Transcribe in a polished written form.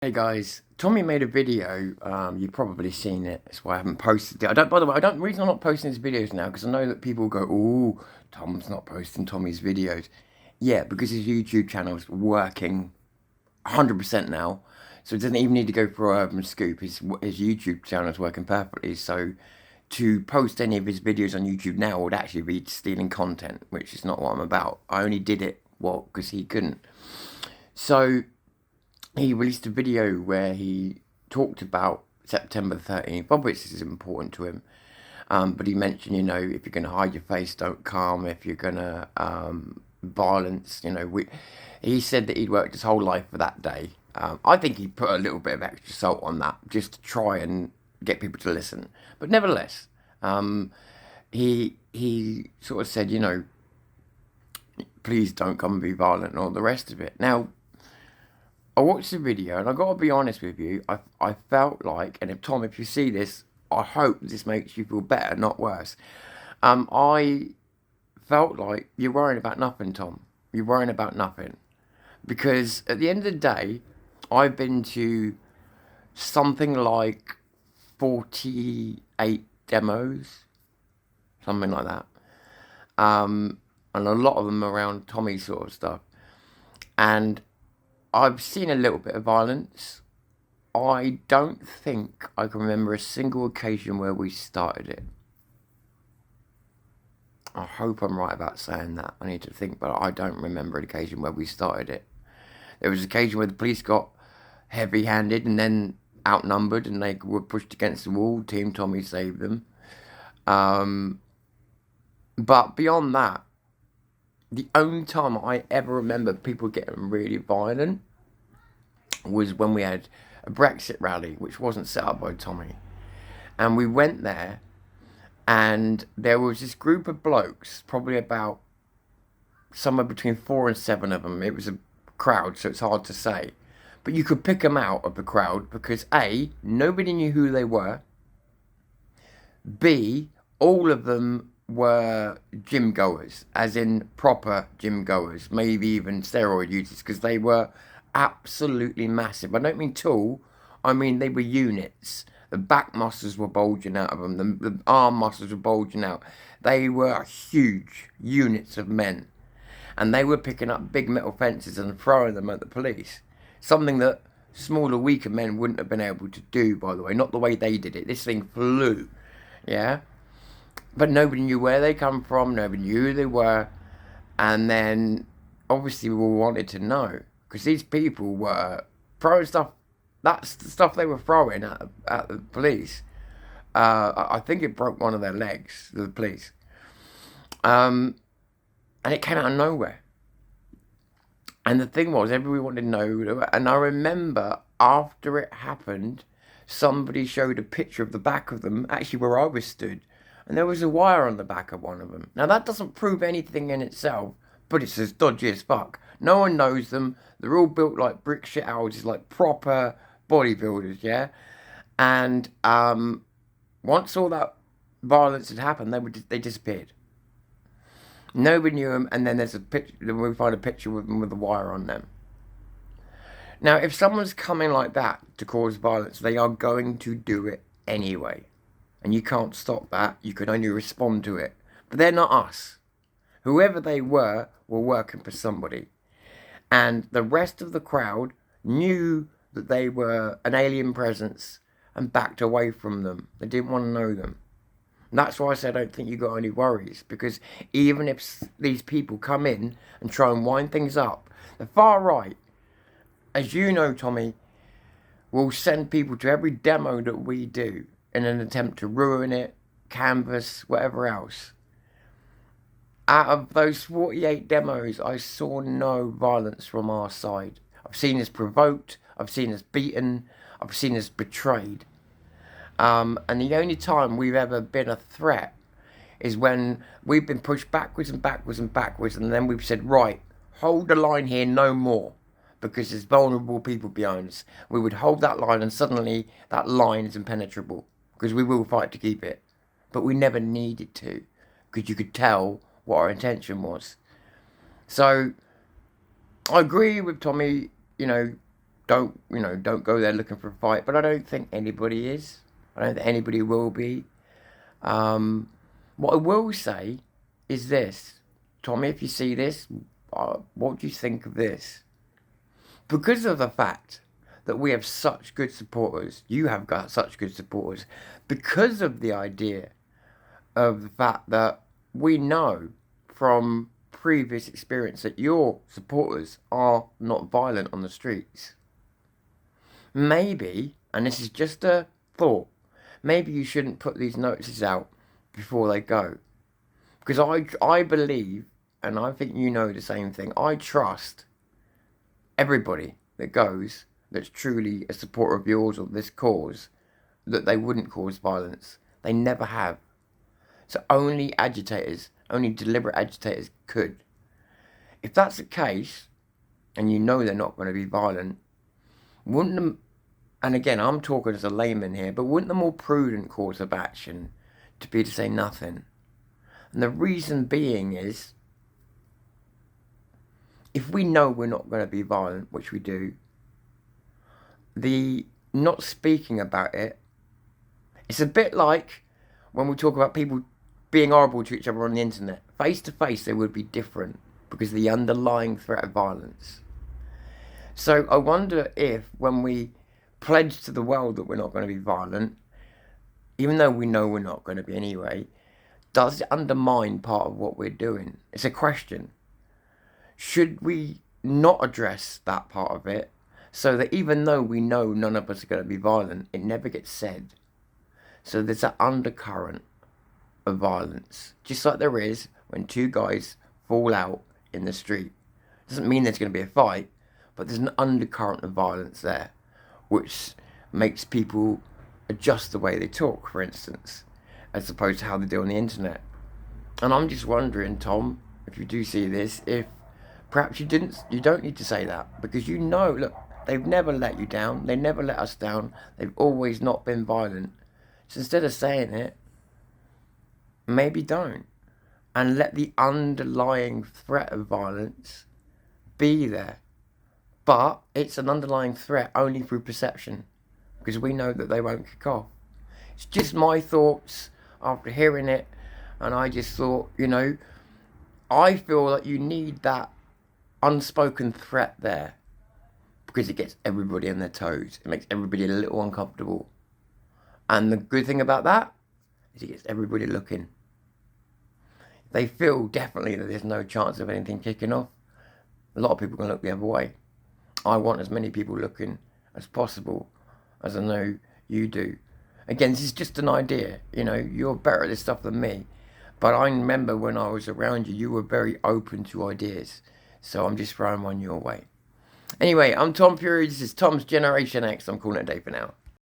Hey guys, Tommy made a video. You've probably seen it. That's why I haven't posted it. I don't. By the way, I don't. The reason I'm not posting his videos now because I know that people go, "Oh, Tom's not posting Tommy's videos." Yeah, because his YouTube channel's working 100% now, so it doesn't even need to go for Urban Scoop. His YouTube channel's working perfectly. So to post any of his videos on YouTube now would actually be stealing content, which is not what I'm about. I only did it because he couldn't. So he released a video where he talked about September 13th, of which is important to him. But he mentioned, if you're going to hide your face, don't come. If you're going to violence, he said that he'd worked his whole life for that day. I think he put a little bit of extra salt on that just to try and get people to listen. But nevertheless, he sort of said, please don't come and be violent and all the rest of it. Now, I watched the video and I got to be honest with you, I felt like, and if you see this, I hope this makes you feel better, not worse. I felt like you're worrying about nothing, Tom. You're worrying about nothing. Because at the end of the day, I've been to something like 48 demos, something like that. And a lot of them around Tommy sort of stuff. And I've seen a little bit of violence. I don't think I can remember a single occasion where we started it. I hope I'm right about saying that. I need to think, but I don't remember an occasion where we started it. There was an occasion where the police got heavy-handed and then outnumbered and they were pushed against the wall. Team Tommy saved them. But beyond that, the only time I ever remember people getting really violent was when we had a Brexit rally, which wasn't set up by Tommy. And we went there, and there was this group of blokes, probably about somewhere between 4 and 7 of them. It was a crowd, so it's hard to say. But you could pick them out of the crowd because A, nobody knew who they were. B, all of them were gym goers, as in proper gym goers, maybe even steroid users, because they were absolutely massive. I don't mean tall, I mean they were units. The back muscles were bulging out of them, the arm muscles were bulging out. They were huge units of men. And they were picking up big metal fences and throwing them at the police. Something that smaller, weaker men wouldn't have been able to do, by the way. Not the way they did it. This thing flew. Yeah? But nobody knew where they come from, nobody knew who they were, and then obviously we all wanted to know, because these people were throwing stuff, that's the stuff they were throwing at the police. I think it broke one of their legs, the police. And it came out of nowhere. And the thing was, everybody wanted to know, and I remember after it happened, somebody showed a picture of the back of them, actually where I was stood, and there was a wire on the back of one of them. Now, that doesn't prove anything in itself, but it's as dodgy as fuck. No one knows them. They're all built like brick shit houses, like proper bodybuilders, yeah? And once all that violence had happened, they disappeared. Nobody knew them, and then there's a picture. Then we find a picture with them with a wire on them. Now, if someone's coming like that to cause violence, they are going to do it anyway. And you can't stop that. You can only respond to it. But they're not us. Whoever they were working for somebody. And the rest of the crowd knew that they were an alien presence and backed away from them. They didn't want to know them. And that's why I said I don't think you got any worries. Because even if these people come in and try and wind things up, the far right, as you know, Tommy, will send people to every demo that we do in an attempt to ruin it, canvas, whatever else. Out of those 48 demos, I saw no violence from our side. I've seen us provoked, I've seen us beaten, I've seen us betrayed. And the only time we've ever been a threat is when we've been pushed backwards and backwards and backwards, and then we've said, right, hold the line here, no more, because there's vulnerable people behind us. We would hold that line, and suddenly that line is impenetrable, because we will fight to keep it. But we never needed to, because you could tell what our intention was. So I agree with Tommy, don't go there looking for a fight. But I don't think anybody is. I don't think anybody will be. What I will say is this, Tommy, if you see this, what do you think of this? Because of the fact that we have such good supporters, you have got such good supporters, because of the idea of the fact that we know from previous experience that your supporters are not violent on the streets. Maybe, and this is just a thought, maybe you shouldn't put these notices out before they go. Because I believe, and I think you know the same thing, I trust everybody that goes that's truly a supporter of yours or this cause, that they wouldn't cause violence. They never have. So only agitators, only deliberate agitators could. If that's the case, and you know they're not going to be violent, wouldn't them, and again, I'm talking as a layman here, but wouldn't the more prudent course of action to be to say nothing? And the reason being is, if we know we're not going to be violent, which we do, the not speaking about it, it's a bit like when we talk about people being horrible to each other on the internet. Face to face, they would be different because of the underlying threat of violence. So I wonder if when we pledge to the world that we're not going to be violent, even though we know we're not going to be anyway, does it undermine part of what we're doing? It's a question. Should we not address that part of it so that even though we know none of us are going to be violent, it never gets said? So there's that undercurrent of violence, just like there is when two guys fall out in the street. Doesn't mean there's going to be a fight, but there's an undercurrent of violence there, which makes people adjust the way they talk, for instance, as opposed to how they do on the internet. And I'm just wondering, Tom, if you do see this, if perhaps you don't need to say that, because you know, look, they've never let you down, they never let us down, they've always not been violent. So instead of saying it, maybe don't, and let the underlying threat of violence be there. But it's an underlying threat only through perception, because we know that they won't kick off. It's just my thoughts after hearing it, and I just thought, I feel that you need that unspoken threat there, because it gets everybody on their toes. It makes everybody a little uncomfortable. And the good thing about that is it gets everybody looking. They feel definitely that there's no chance of anything kicking off. A lot of people are going to look the other way. I want as many people looking as possible, as I know you do. Again, this is just an idea. You're better at this stuff than me. But I remember when I was around you, you were very open to ideas. So I'm just throwing one your way. Anyway, I'm Tom Fury. This is Tom's Generation X. I'm calling it a day for now.